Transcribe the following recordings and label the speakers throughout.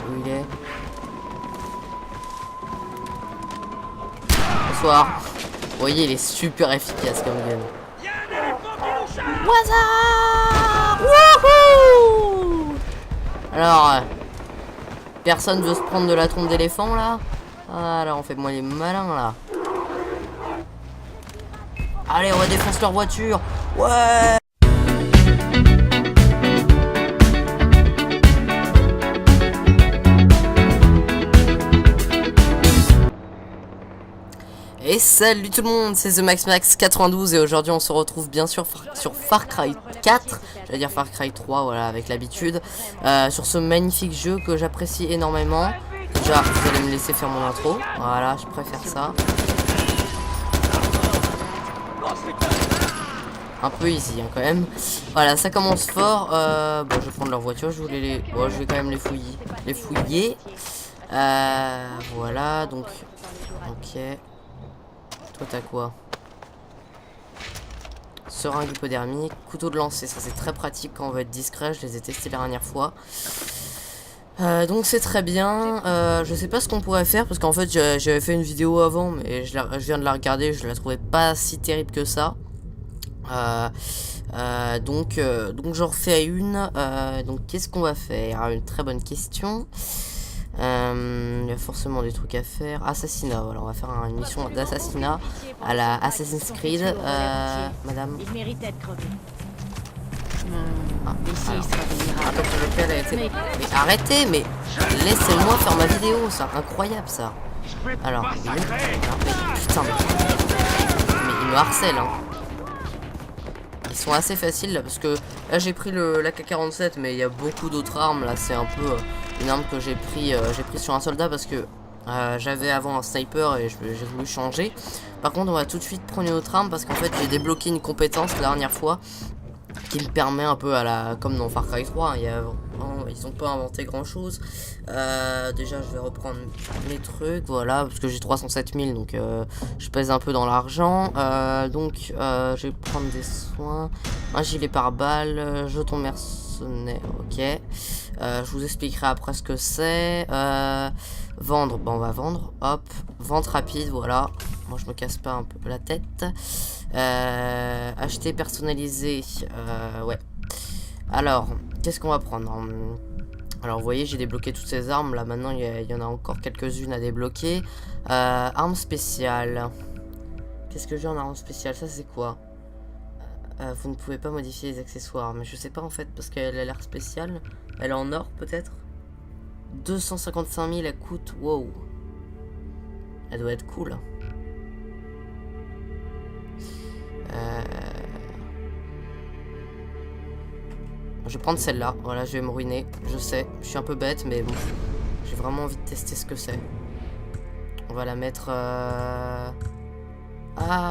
Speaker 1: où il est. Bonsoir. Vous voyez, il est super efficace comme game. What's up? Wouhou! Alors, personne veut se prendre de la trompe d'éléphant là? Ah là, on fait moi les malins là. Allez, on va défoncer leur voiture. Ouais! Et salut tout le monde, c'est The Max Max 92 et aujourd'hui on se retrouve bien sûr sur Far Cry 4, j'allais dire Far Cry 3, voilà, avec l'habitude, sur ce magnifique jeu que j'apprécie énormément. Déjà, vous allez me laisser faire mon intro, voilà, je préfère ça. Un peu easy hein, quand même. Voilà, ça commence fort. Bon, je vais prendre leur voiture, je voulais les... Bon, je vais quand même les fouiller. Voilà, donc... Ok... Toi t'as quoi? Seringue hypodermique, couteau de lancer, ça c'est très pratique quand on veut être discret, je les ai testés la dernière fois. Donc c'est très bien, je sais pas ce qu'on pourrait faire parce qu'en fait j'avais fait une vidéo avant mais je viens de la regarder, je la trouvais pas si terrible que ça. Donc j'en refais une, donc qu'est-ce qu'on va faire? Une très bonne question. Il y a forcément des trucs à faire. Assassinat, voilà, on va faire une mission d'assassinat à la Assassin's Creed. Madame.
Speaker 2: Il méritait de crever.
Speaker 1: Mais arrêtez, mais laissez-moi faire ma vidéo, ça, incroyable ça. Alors, putain, mais il me harcèle, hein. Ils sont assez faciles là, parce que là j'ai pris l'AK-47, mais il y a beaucoup d'autres armes là, c'est un peu une arme que j'ai pris sur un soldat parce que j'avais avant un sniper et j'ai voulu changer. Par contre on va tout de suite prendre une autre arme parce qu'en fait j'ai débloqué une compétence la dernière fois qui me permet un peu à la... comme dans Far Cry 3, hein, ils ont pas inventé grand chose. Déjà je vais reprendre mes trucs, voilà, parce que j'ai 307 000 donc je pèse un peu dans l'argent. Donc je vais prendre des soins, un gilet pare-balles, jeton mercenaire, ok. Je vous expliquerai après ce que c'est. Vendre, bon on va vendre, hop, vente rapide, voilà. Moi je me casse pas un peu la tête. Acheter personnalisé, ouais. Alors, qu'est-ce qu'on va prendre? Alors vous voyez j'ai débloqué toutes ces armes, là maintenant il y en a encore quelques-unes à débloquer. Arme spéciale. Qu'est-ce que j'ai en arme spéciale? Ça c'est quoi? Vous ne pouvez pas modifier les accessoires, mais je sais pas en fait parce qu'elle a l'air spéciale. Elle est en or peut-être? 255 000 elle coûte, wow. Elle doit être cool. Je vais prendre celle-là, voilà, je vais me ruiner, je sais, je suis un peu bête, mais bon, j'ai vraiment envie de tester ce que c'est. On va la mettre... Ah,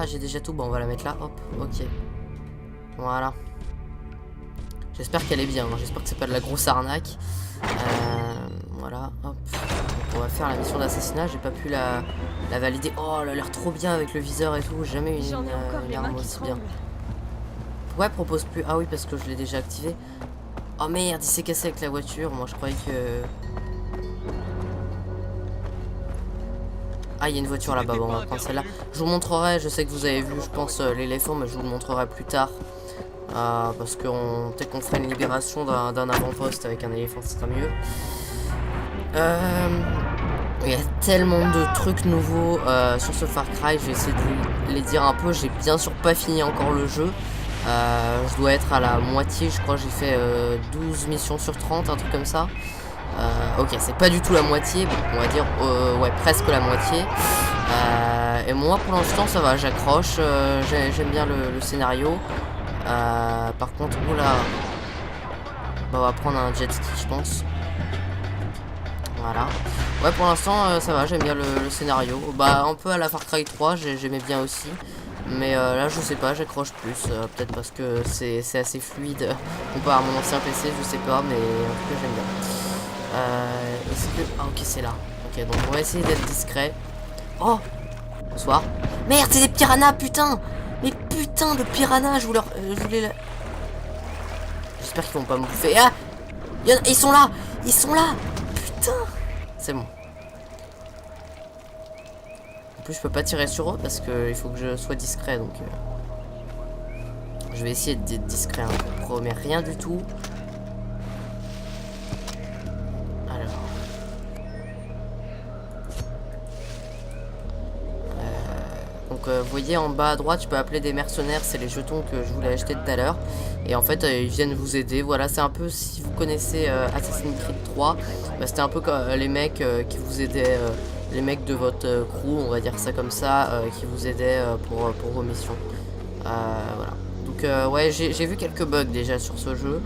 Speaker 1: j'ai déjà tout, bon, on va la mettre là, hop, ok. Voilà. J'espère qu'elle est bien, hein. J'espère que c'est pas de la grosse arnaque. Voilà, hop. Donc on va faire la mission d'assassinat, j'ai pas pu la valider. Oh, elle a l'air trop bien avec le viseur et tout, j'ai jamais eu une arme aussi bien. Ouais, propose plus. Ah oui, parce que je l'ai déjà activé. Oh merde, il s'est cassé avec la voiture. Moi, je croyais que... Ah, il y a une voiture là-bas. Bon, on va prendre celle-là. Je vous montrerai. Je sais que vous avez vu, je pense, l'éléphant, mais je vous le montrerai plus tard. Parce que peut-être qu'on fera une libération d'un avant-poste avec un éléphant, ce sera mieux. Il y a tellement de trucs nouveaux sur ce Far Cry. Je vais essayer de les dire un peu. J'ai bien sûr pas fini encore le jeu. Je dois être à la moitié, je crois que j'ai fait 12 missions sur 30, un truc comme ça. Ok, c'est pas du tout la moitié, bon, on va dire ouais, presque la moitié. Et moi pour l'instant ça va, j'accroche, j'aime bien le scénario. Par contre, oula, bah, on va prendre un jet ski je pense. Voilà. Ouais, pour l'instant ça va, j'aime bien le scénario. Bah un peu à la Far Cry 3, j'aimais bien aussi. Mais là je sais pas, j'accroche plus, peut-être parce que c'est assez fluide comparé à mon ancien PC, je sais pas, mais en tout cas j'aime bien. Est-ce que... Ah ok, c'est là. Ok, donc on va essayer d'être discret. Oh, bonsoir. Merde, c'est des piranhas, putain. Mais putain de piranhas, je voulais... J'espère qu'ils vont pas me bouffer. Ah, ils sont là. Ils sont là. putain. C'est bon. En plus je peux pas tirer sur eux parce que il faut que je sois discret donc je vais essayer d'être discret, hein. Je ne promets rien du tout. Alors vous voyez en bas à droite je peux appeler des mercenaires, c'est les jetons que je voulais acheter tout à l'heure. Et en fait ils viennent vous aider, voilà c'est un peu si vous connaissez Assassin's Creed 3, bah, c'était un peu comme les mecs qui vous aidaient, les mecs de votre crew, on va dire ça comme ça, qui vous aidaient pour vos missions. Voilà. Donc ouais j'ai vu quelques bugs déjà sur ce jeu,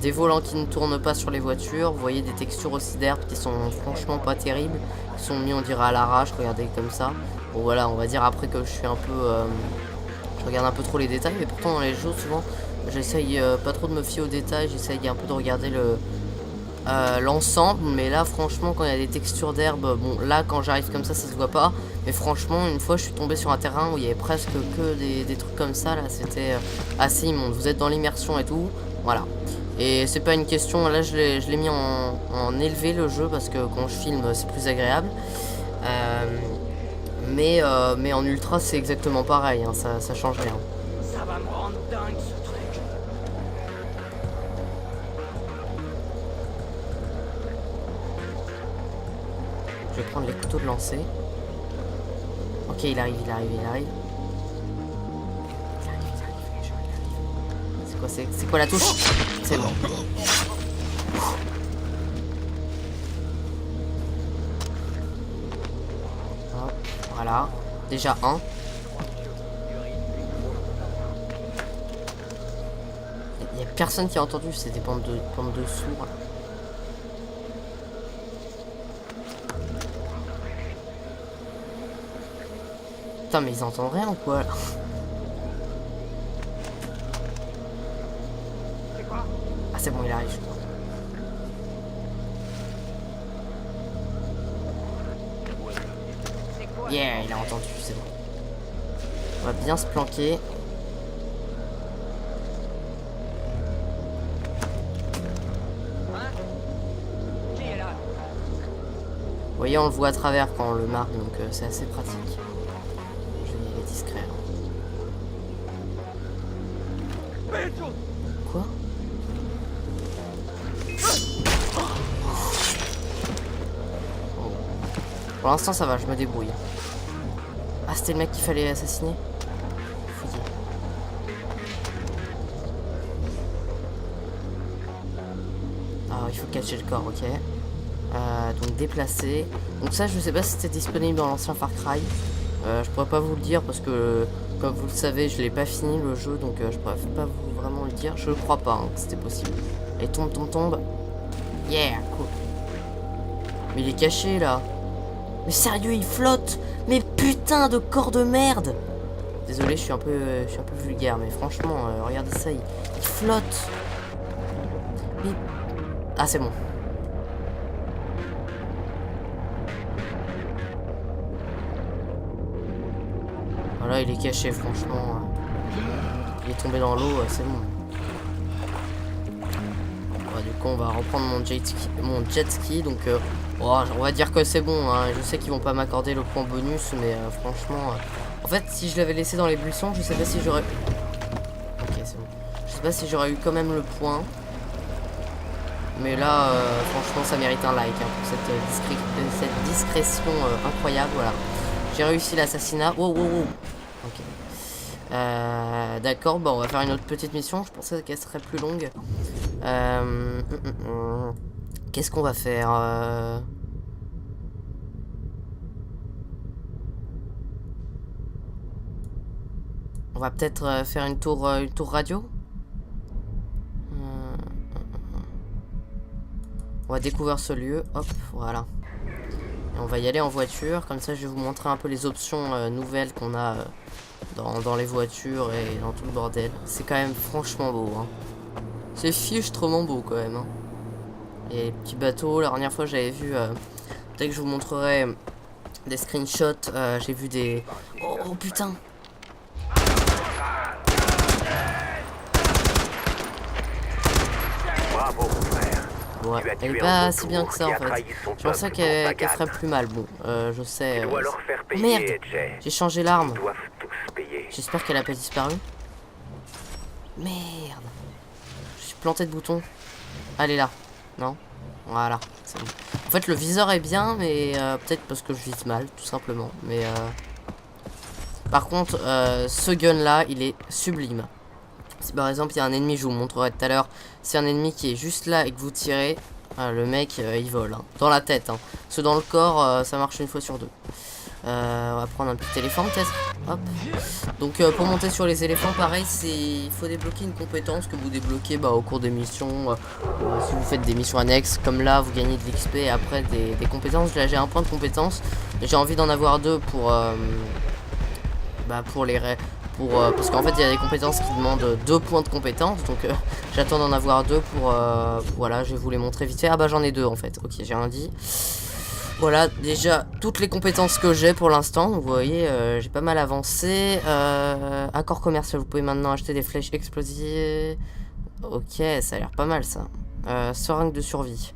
Speaker 1: des volants qui ne tournent pas sur les voitures, vous voyez des textures aussi d'herbe qui sont franchement pas terribles, qui sont mis on dirait à l'arrache, regardez comme ça. Bon voilà on va dire après que je suis un peu je regarde un peu trop les détails, mais pourtant dans les jeux souvent j'essaye pas trop de me fier aux détails, j'essaye un peu de regarder l'ensemble, mais là franchement quand il y a des textures d'herbe, bon là quand j'arrive comme ça se voit pas, mais franchement une fois je suis tombé sur un terrain où il y avait presque que des trucs comme ça, là c'était assez immonde, vous êtes dans l'immersion et tout, voilà. Et c'est pas une question, là je l'ai mis en élevé le jeu parce que quand je filme c'est plus agréable, mais en ultra c'est exactement pareil, hein, ça change rien.
Speaker 2: Ça va me rendre dingue ce truc.
Speaker 1: Je vais prendre les couteaux de lancer. Ok, il arrive. C'est quoi la touche? C'est bon. Hop, voilà. Déjà un. Il n'y a personne qui a entendu, c'est des bandes de sourds. Putain mais ils entendent rien ou quoi là? Ah c'est bon il arrive je crois. Yeah il a entendu c'est bon. On va bien se planquer. Vous voyez on le voit à travers quand on le marque donc c'est assez pratique. Discret. Quoi? Oh. Pour l'instant ça va, je me débrouille. Ah c'était le mec qu'il fallait assassiner? Fouillé. Ah il faut cacher le corps, ok. Donc déplacer. Donc ça je sais pas si c'était disponible dans l'ancien Far Cry. Je pourrais pas vous le dire parce que comme vous le savez je l'ai pas fini le jeu donc je pourrais pas vous vraiment le dire. Je crois pas hein, que c'était possible. Et tombe. Yeah cool. Mais il est caché là. Mais sérieux il flotte. Mais putain de corps de merde. Désolé je suis un peu vulgaire mais franchement regardez ça il flotte. Mais... Ah c'est bon. Voilà, il est caché, franchement. Il est tombé dans l'eau, c'est bon. Ouais, du coup, on va reprendre mon jet ski. Donc, on va dire que c'est bon. Hein. Je sais qu'ils vont pas m'accorder le point bonus, mais franchement... En fait, si je l'avais laissé dans les buissons, je sais pas si j'aurais... Ok, c'est bon. Je sais pas si j'aurais eu quand même le point. Mais là, franchement, ça mérite un like hein, pour cette discrétion incroyable, voilà. J'ai réussi l'assassinat. Wow. Ok. D'accord, bon, on va faire une autre petite mission. Je pensais qu'elle serait plus longue. Qu'est-ce qu'on va faire On va peut-être faire une tour radio. On va découvrir ce lieu. Hop, voilà. Et on va y aller en voiture. Comme ça, je vais vous montrer un peu les options nouvelles qu'on a dans les voitures et dans tout le bordel. C'est quand même franchement beau. Hein. C'est fichtrement beau quand même. Hein. Et les petits bateaux. La dernière fois, j'avais vu... dès que je vous montrerai des screenshots, j'ai vu des... Oh putain!
Speaker 3: Bravo, mon frère.
Speaker 1: Ouais, elle est pas si bien que ça en fait. Je pensais qu'elle ferait plus mal. Bon, je sais. Merde, j'ai changé l'arme. J'espère qu'elle a pas disparu. Merde. Je suis planté de boutons. Allez là. Non. Voilà. Bon. En fait, le viseur est bien, mais peut-être parce que je vise mal, tout simplement. Mais par contre, ce gun là, il est sublime. Si par exemple il y a un ennemi, je vous montrerai tout à l'heure, c'est un ennemi qui est juste là et que vous tirez, le mec il vole, hein. Dans la tête, hein. Ceux dans le corps, ça marche une fois sur deux. On va prendre un petit éléphant peut-être. Hop. Donc pour monter sur les éléphants, pareil, il faut débloquer une compétence que vous débloquez au cours des missions. Si vous faites des missions annexes, comme là, vous gagnez de l'XP et après des compétences. Là j'ai un point de compétence, j'ai envie d'en avoir deux pour parce qu'en fait il y a des compétences qui demandent 2 points de compétences, donc j'attends d'en avoir 2 pour voilà, je vais vous les montrer vite fait. Ah bah j'en ai 2 en fait, ok, j'ai rien dit. Voilà déjà toutes les compétences que j'ai pour l'instant, vous voyez, j'ai pas mal avancé. Accord commercial, vous pouvez maintenant acheter des flèches explosives. Ok, ça a l'air pas mal ça. Seringue de survie.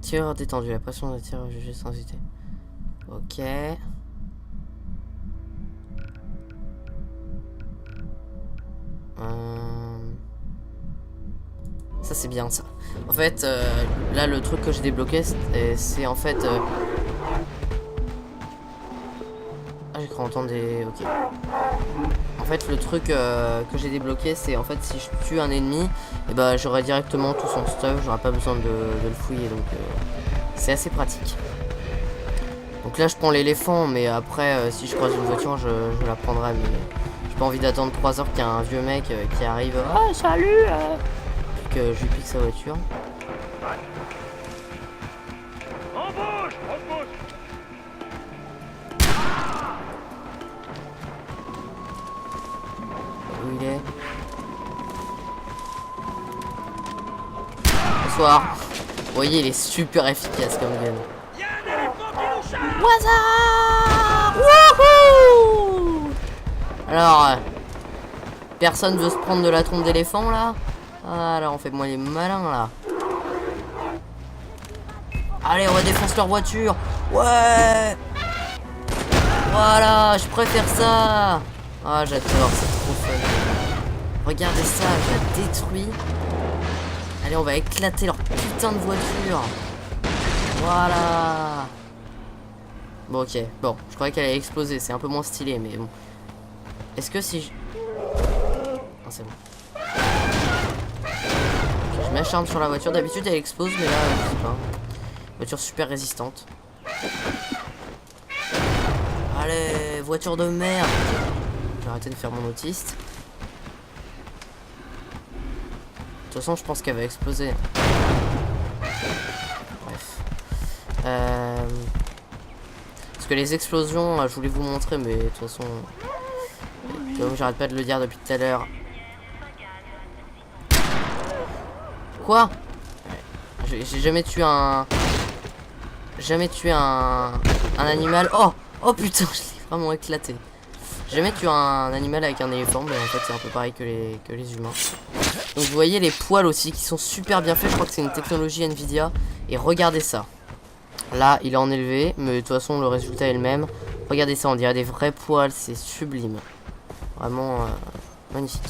Speaker 1: Tireur détendu, la pression de tireur jugé sans hésiter. Ok. Ça c'est bien ça. En fait, là le truc que j'ai débloqué, c'est en fait... Ah j'ai cru entendre des... Ok. En fait le truc que j'ai débloqué, c'est en fait si je tue un ennemi, et bah j'aurai directement tout son stuff, j'aurai pas besoin de le fouiller, donc c'est assez pratique. Donc là je prends l'éléphant, mais après si je croise une voiture je la prendrai, mais j'ai pas envie d'attendre 3 heures qu'il y a un vieux mec qui arrive. Ah salut puis que je lui pique sa voiture. Où il est? Bonsoir. Vous voyez, il est super efficace comme gun. Hasard. Wouhou. Alors, personne veut se prendre de la trompe d'éléphant là? Ah là, on fait moins les malins là. Allez, on va défoncer leur voiture. Ouais. Voilà, je préfère ça. Ah, j'adore, c'est trop fun. Regardez ça, je la détruis. Allez, on va éclater leur putain de voiture. Voilà. Bon, ok. Bon, je croyais qu'elle allait exploser. C'est un peu moins stylé, mais bon. Est-ce que si je... Ah, c'est bon. Okay, je m'acharne sur la voiture. D'habitude, elle explose, mais là, je sais pas. Voiture super résistante. Allez, voiture de merde. Je vais arrêter de faire mon autiste. De toute façon, je pense qu'elle va exploser. Bref. Parce que les explosions, je voulais vous montrer, mais de toute façon... J'arrête pas de le dire depuis tout à l'heure. Quoi? J'ai jamais tué un... Jamais tué un animal. Oh! Oh putain, je l'ai vraiment éclaté. J'ai jamais tué un animal avec un éléphant, mais en fait c'est un peu pareil que les humains. Donc vous voyez les poils aussi qui sont super bien faits, je crois que c'est une technologie Nvidia. Et regardez ça. Là il est en élevé, mais de toute façon le résultat est le même. Regardez ça, on dirait des vrais poils, c'est sublime. Vraiment magnifique.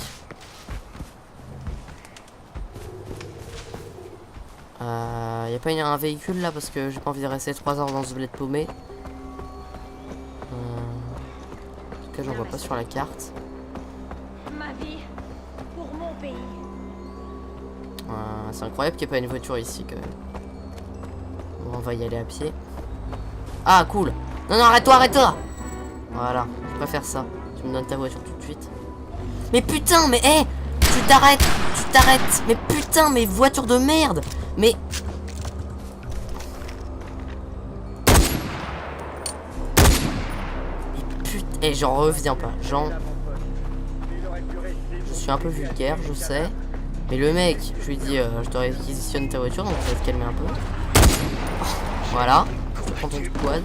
Speaker 1: Y a pas un véhicule là parce que j'ai pas envie de rester 3 heures dans ce bled paumé. En tout cas j'en vois pas sur la carte.
Speaker 3: Ma vie pour mon pays.
Speaker 1: C'est incroyable qu'il n'y ait pas une voiture ici quand même. Bon, on va y aller à pied. Ah cool. Non non, arrête-toi, arrête-toi. Voilà, je préfère ça. Tu me donnes ta voiture tout de suite. Mais putain, mais hé, tu t'arrêtes. Mais putain, mais voiture de merde. Mais putain, et j'en reviens pas. Je suis un peu vulgaire, je sais. Mais le mec, je lui dis, je te réquisitionne ta voiture, donc tu vas te calmer un peu. Voilà, je te prends ton quad.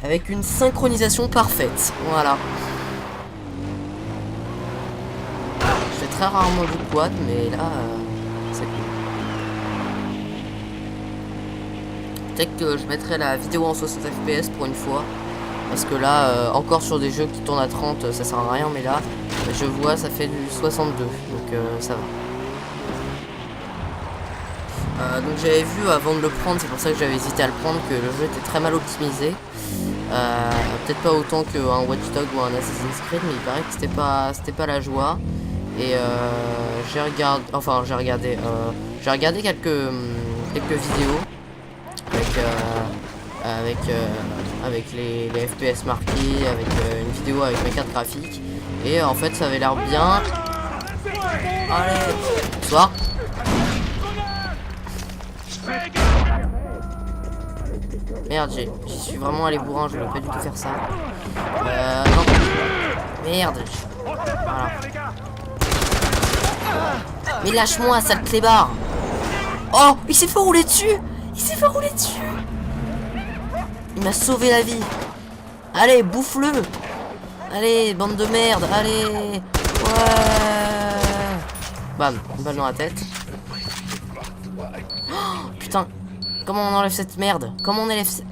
Speaker 1: Avec une synchronisation parfaite. Voilà. très rarement du quad, mais là, c'est cool. Peut-être que je mettrai la vidéo en 60 fps pour une fois. Parce que là, encore sur des jeux qui tournent à 30, ça sert à rien. Mais là, je vois, ça fait du 62. Donc ça va. Donc j'avais vu avant de le prendre, c'est pour ça que j'avais hésité à le prendre, que le jeu était très mal optimisé. Peut-être pas autant qu'un Watch Dogs ou un Assassin's Creed, mais il paraît que c'était pas la joie. Et j'ai regardé quelques vidéos avec les FPS marqués, avec une vidéo avec mes cartes graphiques, et en fait ça avait l'air bien. Allez, bonsoir. Merde, j'y suis vraiment allé bourrin, je voulais pas du tout faire ça. Non. Merde. Voilà. Mais lâche-moi, sale clébard. Oh, il s'est fait rouler dessus. Il s'est fait rouler dessus. Il m'a sauvé la vie. Allez, bouffe-le. Allez, bande de merde. Allez. Ouais. Bam, une balle dans la tête. Oh, putain. Comment on enlève cette merde? Comment on enlève cette...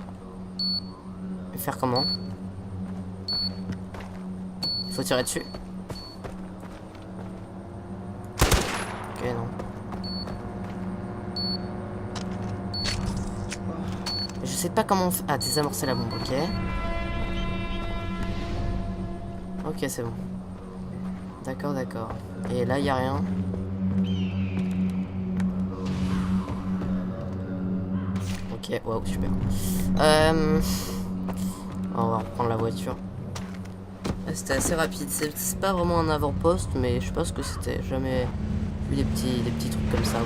Speaker 1: Faire comment? Faut tirer dessus. Ok, non. Je sais pas comment on fait... Ah, désamorcer la bombe, ok. Ok, c'est bon. D'accord, d'accord. Et là, y a rien. Ok, waouh, super. On va reprendre la voiture. C'était assez rapide. C'est pas vraiment un avant-poste, mais je pense que c'était jamais vu des petits trucs comme ça.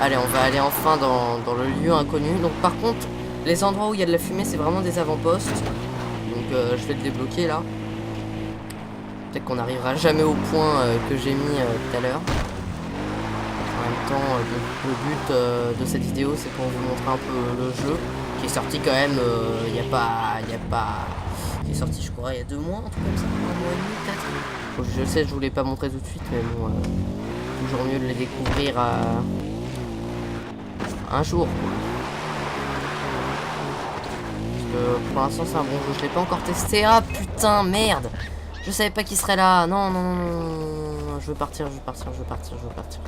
Speaker 1: Allez, on va aller enfin dans le lieu inconnu. Donc par contre, les endroits où il y a de la fumée, c'est vraiment des avant-postes. Donc je vais le débloquer là. Peut-être qu'on n'arrivera jamais au point que j'ai mis tout à l'heure. En même temps, le but de cette vidéo, c'est pour vous montrer un peu le jeu, qui est sorti quand même, il est sorti, je crois, il y a 2 mois, un truc comme ça, 1 mois et demi peut-être. Bon, je sais, je voulais pas montrer tout de suite, mais bon, toujours mieux de les découvrir un jour, quoi. Parce que pour l'instant, c'est un bon jeu, je l'ai pas encore testé. Ah putain, merde! Je savais pas qu'il serait là. Non, non, non, non, je veux partir, je veux partir, je veux partir, je veux partir.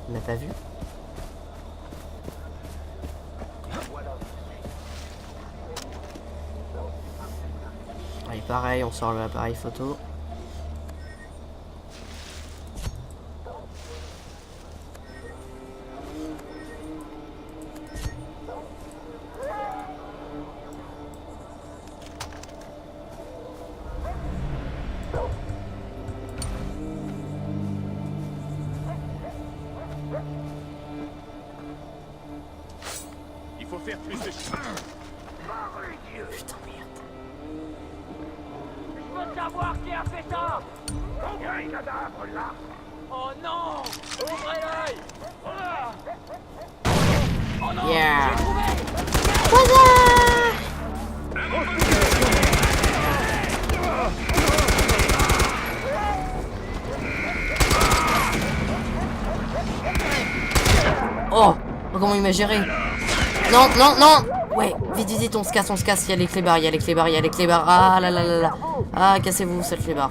Speaker 1: Il m'a pas vu. Allez, pareil, on sort l'appareil photo.
Speaker 4: Il faut faire plus de chemin.
Speaker 1: Putain, merde.
Speaker 2: Je veux savoir qui a fait ça.
Speaker 4: Il y a un cadavre là.
Speaker 2: Oh non. Ouvrez l'œil. Oh non.
Speaker 1: Yeah.
Speaker 2: J'ai trouvé.
Speaker 1: Oh, comment il m'a géré? Non, non, non. Ouais, vite, vite, vite, on se casse, il y a les clébards, il y a les clébards, il y a les clébards. Ah là là là là. Ah, cassez-vous, sale clébard.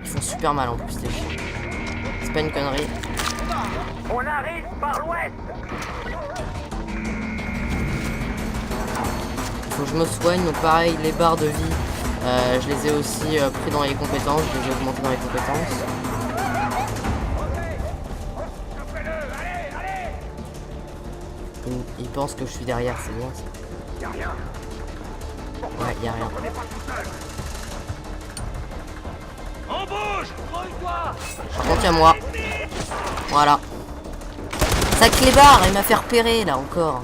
Speaker 1: Ils font super mal en plus, les chiens. C'est pas une connerie.
Speaker 2: On arrive par l'ouest.
Speaker 1: Il faut que je me soigne, donc pareil, les barres de vie, je les ai aussi pris dans les compétences, je les ai augmentés dans les compétences. Il pense que je suis derrière, c'est bien ça.
Speaker 4: Y'a rien.
Speaker 1: Ouais, y'a rien.
Speaker 4: On n'est pas tout seul.
Speaker 2: On bouge. Roule-toi.
Speaker 1: Par contre, y'a moi. Voilà. Ça clébard, il m'a fait repérer là encore.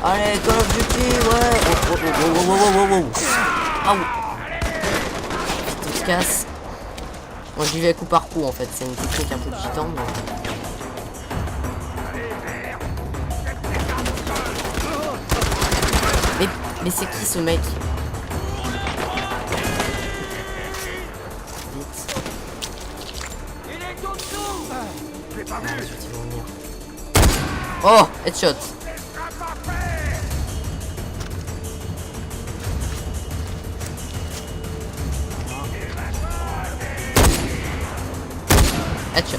Speaker 1: Allez, Call of Duty, ouais. Oh, oh, oh, oh, oh, oh, oh, oh. Ah oui. On se casse. Moi j'y vais coup par coup en fait, c'est une technique un peu digitante. Mais... Mais c'est qui ce mec? Vite.
Speaker 2: Il est au-dessous.
Speaker 1: Oh, headshot. Headshot.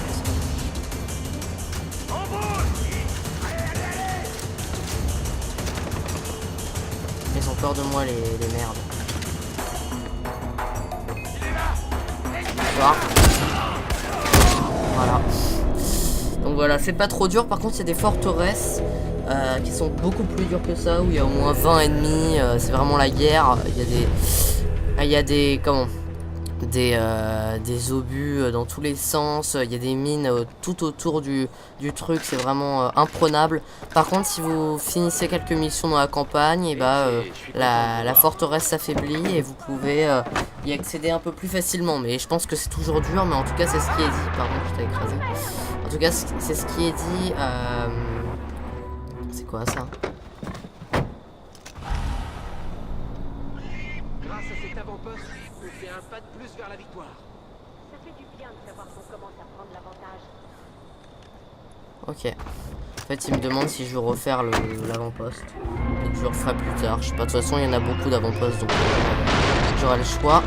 Speaker 1: Ils ont peur de moi les merdes. Bonsoir. Voilà. Donc voilà, c'est pas trop dur. Par contre, il y a des forteresses qui sont beaucoup plus dures que ça, où il y a au moins 20 ennemis. C'est vraiment la guerre. Il y a des comment? Des obus dans tous les sens. Il y a des mines tout autour du truc. C'est vraiment imprenable. Par contre, si vous finissez quelques missions dans la campagne, et la forteresse s'affaiblit et vous pouvez y accéder un peu plus facilement. Mais je pense que c'est toujours dur. Mais en tout cas, c'est ce qui est dit. Pardon, je t'ai écrasé. En tout cas, c'est ce qui est dit. C'est quoi ça?
Speaker 2: Grâce à cet avant-poste, on fait un pas de plus vers la victoire.
Speaker 3: Ça fait du bien de savoir qu'on commence à prendre l'avantage.
Speaker 1: Ok. En fait, il me demande si je veux refaire l'avant-poste. Donc je le referai plus tard. Je sais pas, de toute façon, il y en a beaucoup d'avant-postes. Donc j'aurai le choix.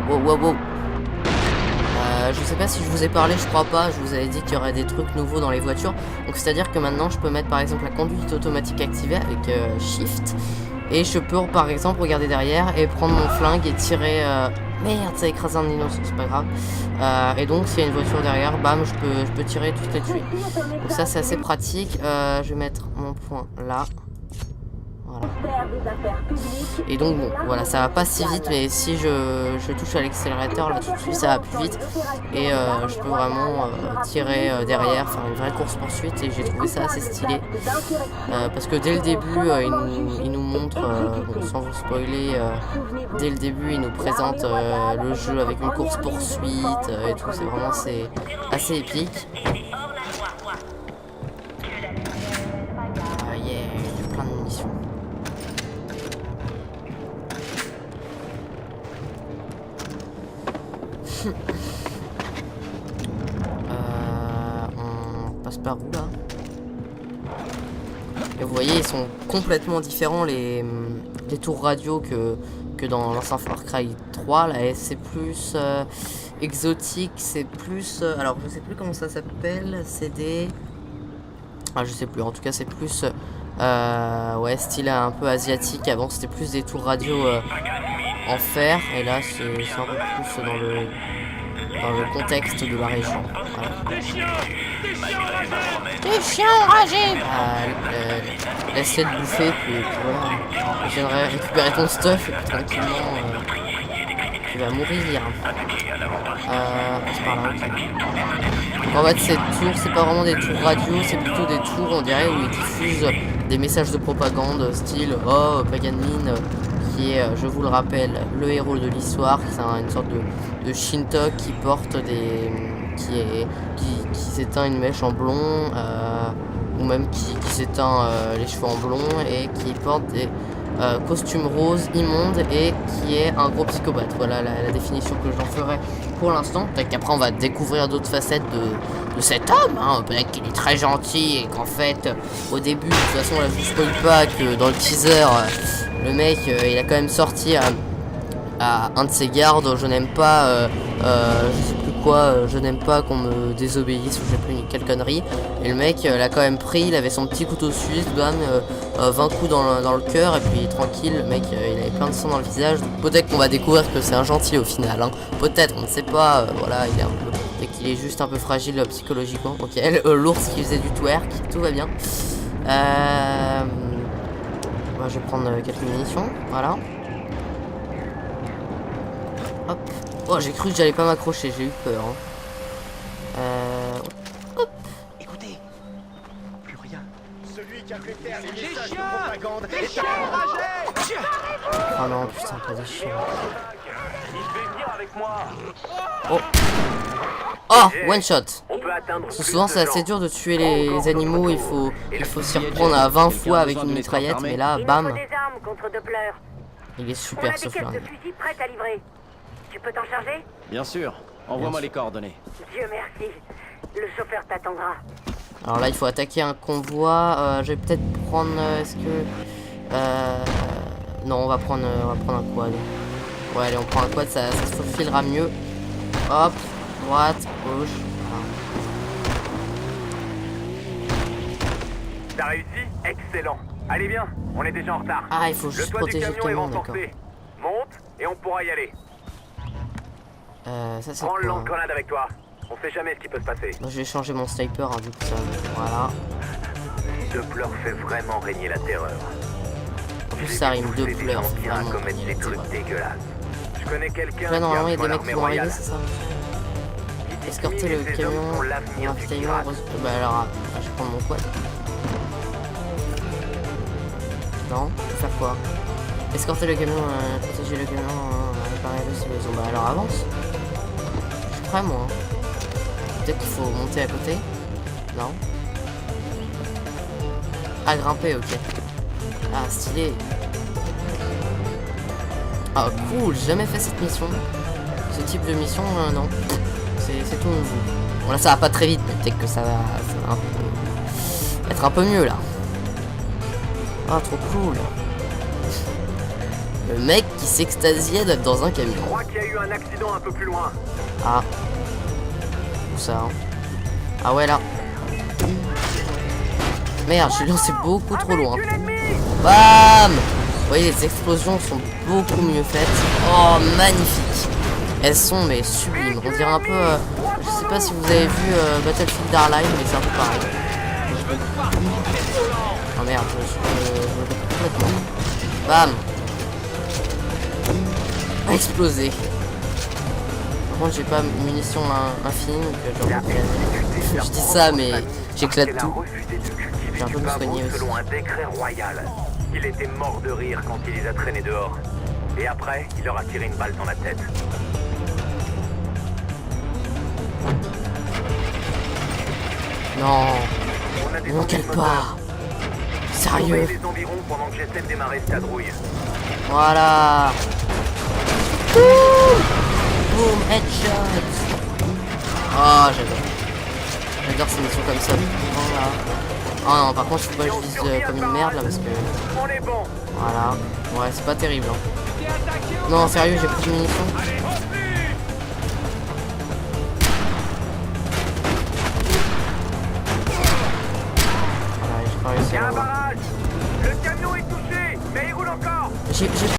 Speaker 1: Wow. Je sais pas si je vous ai parlé, je crois pas. Je vous avais dit qu'il y aurait des trucs nouveaux dans les voitures. Donc c'est à dire que maintenant je peux mettre par exemple la conduite automatique activée avec Shift. Et je peux par exemple regarder derrière et prendre mon flingue et tirer. Merde, ça a écrasé un dino, c'est pas grave. Et donc s'il y a une voiture derrière, bam, je peux tirer et toutes les tuer. Donc ça c'est assez pratique. Je vais mettre mon point là. Voilà. Et donc bon, voilà, ça va pas si vite, mais si je touche à l'accélérateur, là tout de suite ça va plus vite. Et je peux vraiment tirer derrière, faire une vraie course poursuite. Et j'ai trouvé ça assez stylé. Parce que dès le début, il nous montre, bon, sans vous spoiler, dès le début il nous présente le jeu avec une course poursuite et tout. C'est vraiment assez épique. Yeah, il y a plein de munitions. On passe par où là? Et vous voyez, ils sont complètement différents les tours radio que dans l'ancien Far Cry 3. La S c'est plus exotique, c'est plus alors je sais plus comment ça s'appelle, c'est des je sais plus, en tout cas c'est plus ouais, style un peu asiatique. Avant c'était plus des tours radio en fer, et là c'est un peu plus dans le contexte de la région. Voilà. Des chiens enragés. Laisse-les de bouffer, puis voilà. Je viendrai récupérer ton stuff et puis tranquillement tu vas mourir. C'est par là, ok. En fait cette tour, c'est pas vraiment des tours radio, c'est plutôt des tours, on dirait, où ils diffusent des messages de propagande style oh Paganmin, qui est, je vous le rappelle, le héros de l'histoire. C'est une sorte de Shintok qui porte qui s'éteint une mèche en blond, ou même qui s'éteint les cheveux en blond, et qui porte des costumes roses immondes, et qui est un gros psychopathe. Voilà la définition que j'en ferai pour l'instant. Peut-être qu'après on va découvrir d'autres facettes de cet homme, hein. Peut-être qu'il est très gentil et qu'en fait au début, de toute façon là je vous spoil pas que dans le teaser le mec il a quand même sorti à un de ses gardes: je n'aime pas je sais plus quoi, je n'aime pas qu'on me désobéisse, ou je sais plus, quelle connerie. Et le mec l'a quand même pris, il avait son petit couteau suisse, bam, 20 coups dans le cœur, et puis tranquille, le mec il avait plein de sang dans le visage. Donc peut-être qu'on va découvrir que c'est un gentil au final, hein. Peut-être, on ne sait pas, voilà, il est un peu, et qu'il est juste un peu fragile psychologiquement. Ok, l'ours qui faisait du twerk, tout va bien. Moi, je vais prendre quelques munitions, voilà. Hop. Oh, j'ai cru que j'allais pas m'accrocher, j'ai eu peur, hein. Hop.
Speaker 2: Écoutez, plus rien.
Speaker 4: Celui qui a fait faire les
Speaker 2: Des
Speaker 4: messages de
Speaker 2: chiens!
Speaker 4: propagande
Speaker 2: Des
Speaker 4: est
Speaker 2: chiens
Speaker 4: un
Speaker 2: enragés!
Speaker 1: Oh non, putain, pas des chiens. Oh. Oh, one shot.
Speaker 5: On peut atteindre
Speaker 1: Parce que souvent c'est assez dur de tuer les animaux, il faut s'y reprendre à 20 fois avec une mitraillette, mais là,
Speaker 3: Il nous
Speaker 1: bam,
Speaker 3: faut des armes contre Doppler.
Speaker 1: il est
Speaker 3: On
Speaker 1: super
Speaker 3: a
Speaker 1: ce
Speaker 3: des caisses de
Speaker 1: flingue.
Speaker 3: fusil prêtes à livrer. Tu peux t'en charger?
Speaker 6: Bien sûr. Envoie-moi les coordonnées.
Speaker 3: Dieu merci. Le chauffeur t'attendra.
Speaker 1: Alors là, il faut attaquer un convoi. Je vais peut-être prendre. Est-ce que. Non, on va prendre un quad. Ouais, allez, on prend un quad, ça se faufilera mieux. Hop, droite, gauche.
Speaker 5: T'as réussi? Excellent. Allez bien, on est déjà en retard.
Speaker 1: Ah, il faut
Speaker 5: Le
Speaker 1: juste
Speaker 5: toit du
Speaker 1: protéger le
Speaker 5: camion est
Speaker 1: camion, d'accord.
Speaker 5: renforcé. Monte et on pourra y aller.
Speaker 1: Ça c'est
Speaker 5: Prends le
Speaker 1: quoi, hein.
Speaker 5: lance-grenade avec toi. On sait jamais ce qui peut se passer.
Speaker 1: Moi, je vais changer mon sniper, hein, du coup, ça. Voilà.
Speaker 5: Doppler fait vraiment régner la terreur.
Speaker 1: En plus, ça rime de pleurs.
Speaker 5: Bien
Speaker 1: Vraiment,
Speaker 5: commettre
Speaker 1: il
Speaker 5: des
Speaker 1: est
Speaker 5: trucs
Speaker 1: terreur.
Speaker 5: dégueulasses. Je connais quelqu'un
Speaker 1: Là,
Speaker 5: qui
Speaker 1: normalement, il y a
Speaker 5: rejoint
Speaker 1: des mecs qui
Speaker 5: l'armée
Speaker 1: vont arriver,
Speaker 5: royale.
Speaker 1: c'est ça?
Speaker 5: Il dit
Speaker 1: Escorter
Speaker 5: qu'il
Speaker 1: le
Speaker 5: et ses
Speaker 1: camion
Speaker 5: hommes sont
Speaker 1: et
Speaker 5: l'avenir du
Speaker 1: ravitaillement.
Speaker 5: pirate.
Speaker 1: Bah alors, je vais prendre mon quad. Non, faut faire quoi? Escorter le camion, protéger le camion, réparer le sous Bah alors avance. Je suis prêt moi. Peut-être qu'il faut monter à côté. Non. Ah, grimper, ok. Ah, stylé. Ah, cool, j'ai jamais fait cette mission. Ce type de mission, non. C'est tout nouveau. Bon là ça va pas très vite, mais peut-être que ça va être un peu mieux là. Ah, trop cool. Le mec qui s'extasiait d'être dans un
Speaker 5: Je
Speaker 1: camion.
Speaker 5: crois qu'il y a eu un accident un peu plus loin.
Speaker 1: Ah. Où ça, hein? Ah ouais, là. Merde, je suis lancé beaucoup trop loin. Bam! Vous voyez, les explosions sont beaucoup mieux faites. Oh, magnifique. Elles sont, mais sublimes. On dirait un peu... je sais pas si vous avez vu Battlefield Hardline, mais c'est un peu pareil. Oh merde, je complètement. Bam! Explosé. Par contre, j'ai pas munitions infinies, donc je dis ça, mais j'éclate
Speaker 5: Elle a
Speaker 1: tout.
Speaker 5: refusé de cultiver
Speaker 1: J'ai un peu
Speaker 5: du
Speaker 1: me
Speaker 5: pavot
Speaker 1: soigner aussi.
Speaker 5: selon un décret royal. Il était mort de rire quand il les a traînés dehors. Et après, il leur a tiré une balle dans la tête.
Speaker 1: Non,
Speaker 5: On a des
Speaker 1: non, quel
Speaker 5: moteurs.
Speaker 1: pas. Sérieux.
Speaker 5: Surveille les environs pendant que j'essaie de démarrer cette cadrouille.
Speaker 1: Voilà. Boom, headshot. Oh, j'adore. J'adore ces missions comme ça. Voilà. Oh non, par contre, faut pas que je vise comme une merde là parce que.
Speaker 5: On est bon.
Speaker 1: Voilà. Ouais, c'est pas terrible. Hein. Non, sérieux, j'ai plus de munitions. Voilà, j'ai pas réussi
Speaker 5: Il y
Speaker 1: à
Speaker 5: a un
Speaker 1: l'avoir.
Speaker 5: barrage. Le camion est touché, mais il roule encore.
Speaker 1: J'ai